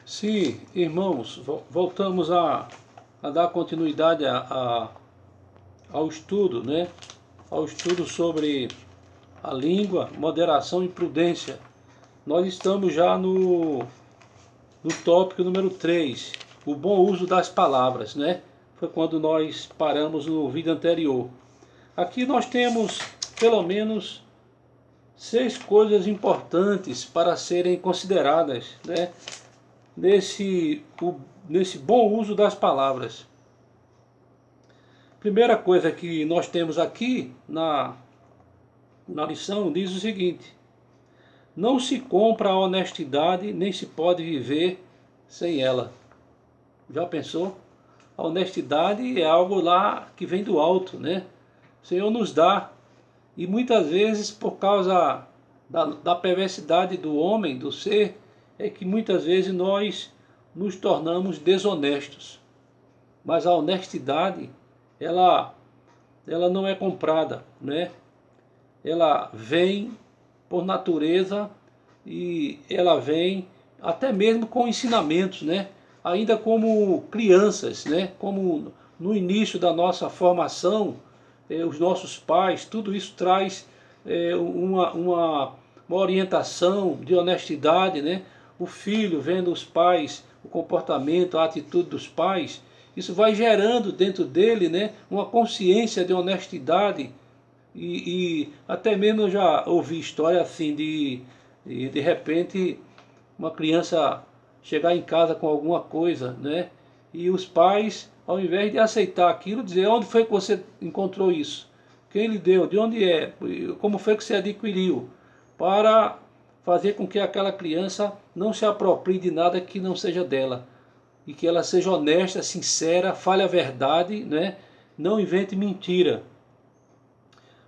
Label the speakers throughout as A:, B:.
A: Sim, irmãos, voltamos a dar continuidade ao estudo, né? Ao estudo sobre a língua, moderação e prudência. Nós estamos já no tópico número 3, o bom uso das palavras, né? Foi quando nós paramos no vídeo anterior. Aqui nós temos pelo menos 6 coisas importantes para serem consideradas, né? Nesse bom uso das palavras. Primeira coisa que nós temos aqui na lição diz o seguinte: não se compra a honestidade, nem se pode viver sem ela. Já pensou? A honestidade é algo lá que vem do alto, né? O Senhor nos dá. E muitas vezes, por causa da perversidade do homem, do ser, é que muitas vezes nós nos tornamos desonestos. Mas a honestidade, ela não é comprada, né? Ela vem por natureza e ela vem até mesmo com ensinamentos, né? Ainda como crianças, né? Como no início da nossa formação, os nossos pais, tudo isso traz uma orientação de honestidade, né? O filho vendo os pais, o comportamento, a atitude dos pais, isso vai gerando dentro dele, né, uma consciência de honestidade. E até mesmo eu já ouvi história assim de repente uma criança chegar em casa com alguma coisa, né? E os pais, ao invés de aceitar aquilo, dizer: onde foi que você encontrou isso? Quem lhe deu? De onde é? Como foi que você adquiriu? Para fazer com que aquela criança não se aproprie de nada que não seja dela. E que ela seja honesta, sincera, fale a verdade, né? Não invente mentira.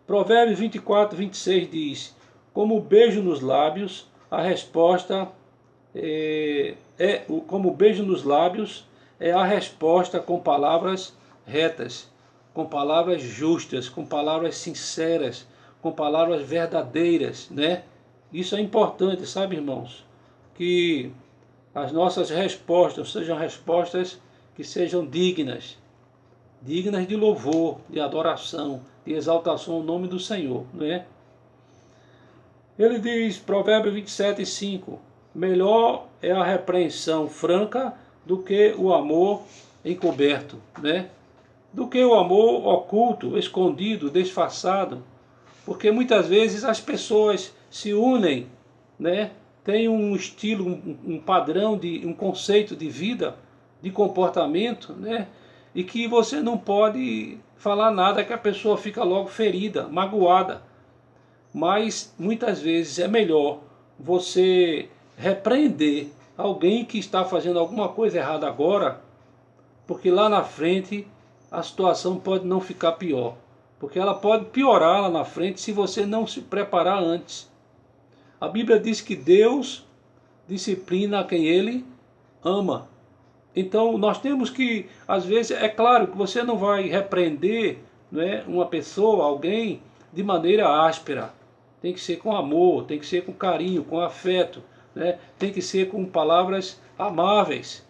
A: Provérbios 24, 26 diz: como o beijo nos lábios, a resposta como o beijo nos lábios é a resposta com palavras retas, com palavras justas, com palavras sinceras, com palavras verdadeiras, né? Isso é importante, sabe, irmãos? Que as nossas respostas sejam respostas que sejam dignas de louvor, de adoração, de exaltação ao nome do Senhor, não é? Ele diz, Provérbios 27, 5, melhor é a repreensão franca do que o amor encoberto, né? Do que o amor oculto, escondido, disfarçado. Porque muitas vezes as pessoas se unem, né? Tem um estilo, um padrão, um conceito de vida, de comportamento, né? E que você não pode falar nada que a pessoa fica logo ferida, magoada. Mas muitas vezes é melhor você repreender alguém que está fazendo alguma coisa errada agora, porque lá na frente a situação pode não ficar pior. Porque ela pode piorar lá na frente se você não se preparar antes. A Bíblia diz que Deus disciplina a quem Ele ama. Então nós temos que, às vezes, é claro que você não vai repreender, né, uma pessoa, alguém, de maneira áspera. Tem que ser com amor, tem que ser com carinho, com afeto, né? Tem que ser com palavras amáveis.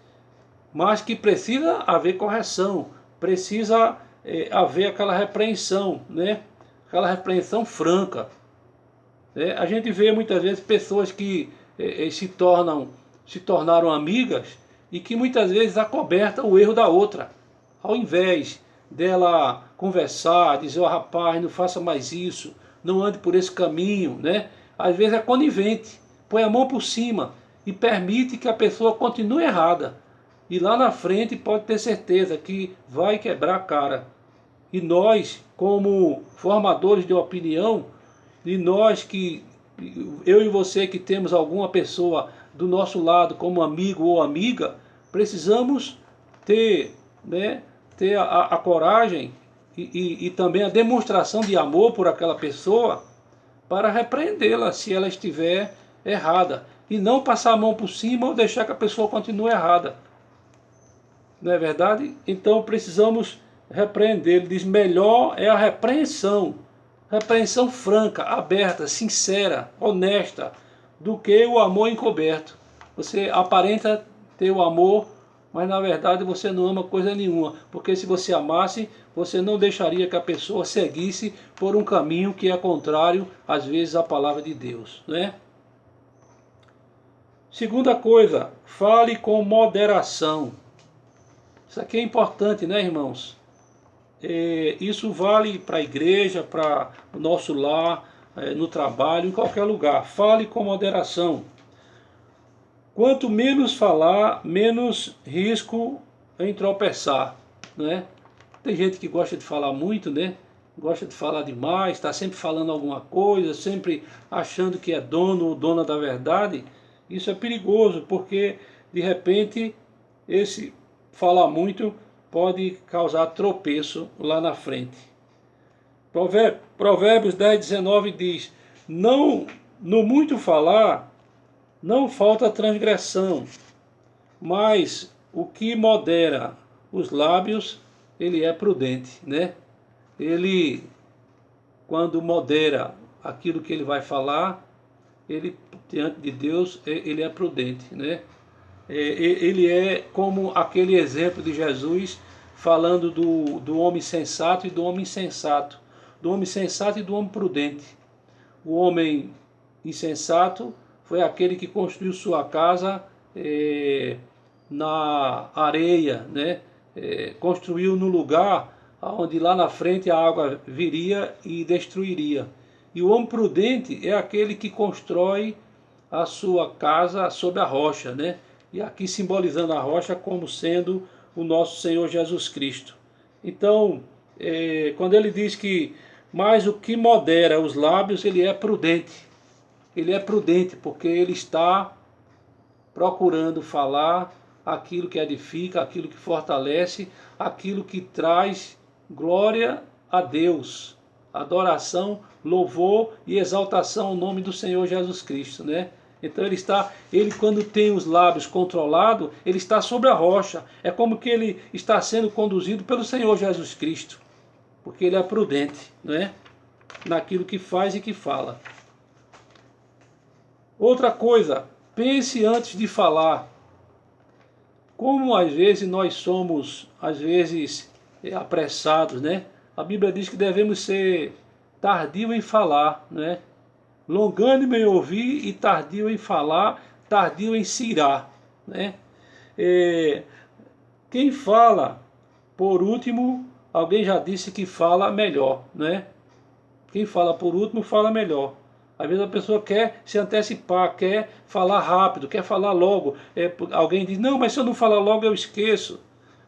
A: Mas que precisa haver correção, precisa haver aquela repreensão, né? Aquela repreensão franca. A gente vê muitas vezes pessoas que se tornaram amigas e que muitas vezes acobertam o erro da outra. Ao invés dela conversar, dizer: ó, rapaz, não faça mais isso, não ande por esse caminho, né? Às vezes é conivente, põe a mão por cima e permite que a pessoa continue errada. E lá na frente pode ter certeza que vai quebrar a cara. E nós, como formadores de opinião, e nós que, eu e você que temos alguma pessoa do nosso lado como amigo ou amiga, precisamos ter, né, ter a coragem e também a demonstração de amor por aquela pessoa para repreendê-la se ela estiver errada. E não passar a mão por cima ou deixar que a pessoa continue errada. Não é verdade? Então precisamos repreender. Ele diz: melhor é a repreensão. Repreensão franca, aberta, sincera, honesta, do que o amor encoberto. Você aparenta ter o amor, mas na verdade você não ama coisa nenhuma, porque se você amasse, você não deixaria que a pessoa seguisse por um caminho que é contrário, às vezes, à palavra de Deus, né? Segunda coisa, fale com moderação. Isso aqui é importante, né, irmãos? Isso vale para a igreja, para o nosso lar, no trabalho, em qualquer lugar. Fale com moderação. Quanto menos falar, menos risco em tropeçar, né? Tem gente que gosta de falar muito, né? Gosta de falar demais, está sempre falando alguma coisa, sempre achando que é dono ou dona da verdade. Isso é perigoso, porque de repente esse falar muito pode causar tropeço lá na frente. Provérbios 10:19 diz: não, no muito falar não falta transgressão, mas o que modera os lábios, ele é prudente, né? Ele, quando modera aquilo que ele vai falar, ele, diante de Deus, ele é prudente, né? Ele é como aquele exemplo de Jesus falando do homem sensato e do homem insensato, do homem sensato e do homem prudente. O homem insensato foi aquele que construiu sua casa na areia, né? Construiu no lugar onde lá na frente a água viria e destruiria. E o homem prudente é aquele que constrói a sua casa sobre a rocha, né? E aqui simbolizando a rocha como sendo o nosso Senhor Jesus Cristo. Então, quando ele diz que mas o que modera os lábios, ele é prudente. Ele é prudente porque ele está procurando falar aquilo que edifica, aquilo que fortalece, aquilo que traz glória a Deus, adoração, louvor e exaltação ao nome do Senhor Jesus Cristo, né? Então ele quando tem os lábios controlados, ele está sobre a rocha. É como que ele está sendo conduzido pelo Senhor Jesus Cristo, porque ele é prudente, né? Naquilo que faz e que fala. Outra coisa, pense antes de falar. Como às vezes nós somos, apressados, né? A Bíblia diz que devemos ser tardio em falar, né? Longânimo em ouvir e tardio em falar, tardio em se irar, né? Quem fala, por último, alguém já disse que fala melhor, né? Quem fala por último fala melhor. Às vezes a pessoa quer se antecipar, quer falar rápido, quer falar logo. Alguém diz, não, mas se eu não falar logo eu esqueço.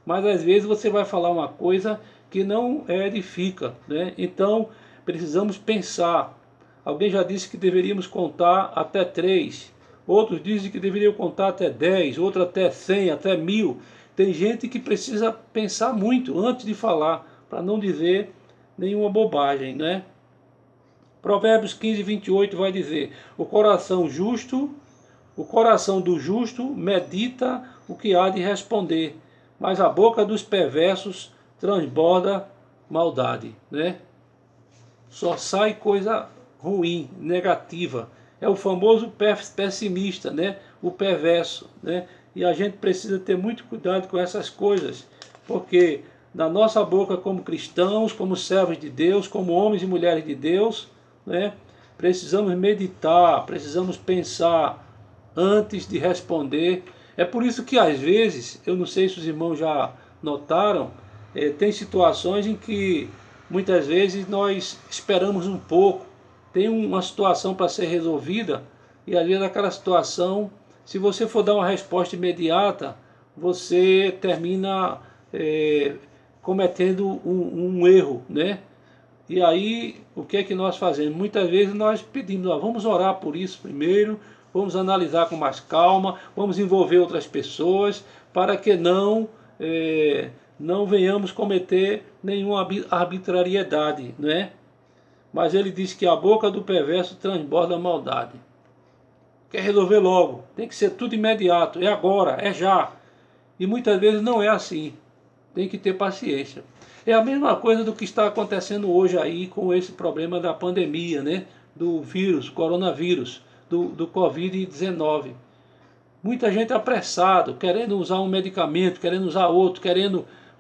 A: Mas às vezes você vai falar uma coisa que não edifica, né? Então precisamos pensar. Alguém já disse que deveríamos contar até 3. Outros dizem que deveriam contar até 10, outros até 100, até 1000. Tem gente que precisa pensar muito antes de falar, para não dizer nenhuma bobagem, né? Provérbios 15:28 vai dizer: o coração do justo medita o que há de responder, mas a boca dos perversos transborda maldade, né? Só sai coisa ruim, negativa. É o famoso pessimista, né? O perverso, né? E a gente precisa ter muito cuidado com essas coisas, porque da nossa boca como cristãos, como servos de Deus, como homens e mulheres de Deus, né? Precisamos meditar, precisamos pensar antes de responder. É por isso que às vezes, eu não sei se os irmãos já notaram, tem situações em que muitas vezes nós esperamos um pouco, tem uma situação para ser resolvida e às vezes aquela situação, se você for dar uma resposta imediata, você termina cometendo um erro, né? E aí, o que é que nós fazemos? Muitas vezes nós pedimos, vamos orar por isso primeiro, vamos analisar com mais calma, vamos envolver outras pessoas, para que não venhamos cometer nenhuma arbitrariedade, né? Mas ele diz que a boca do perverso transborda maldade. Quer resolver logo, tem que ser tudo imediato, é agora, é já. E muitas vezes não é assim, tem que ter paciência. É a mesma coisa do que está acontecendo hoje aí com esse problema da pandemia, né? Do vírus, coronavírus, do Covid-19. Muita gente apressado, querendo usar um medicamento, querendo usar outro,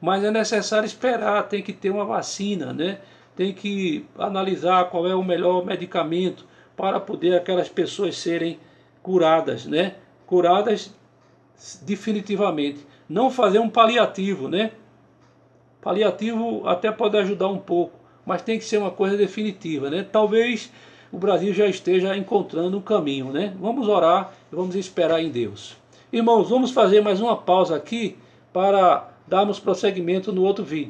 A: mas é necessário esperar, tem que ter uma vacina, né? Tem que analisar qual é o melhor medicamento para poder aquelas pessoas serem curadas, né? Curadas definitivamente. Não fazer um paliativo, né? Paliativo até pode ajudar um pouco, mas tem que ser uma coisa definitiva, né? Talvez o Brasil já esteja encontrando um caminho, né? Vamos orar e vamos esperar em Deus. Irmãos, vamos fazer mais uma pausa aqui para darmos prosseguimento no outro vídeo.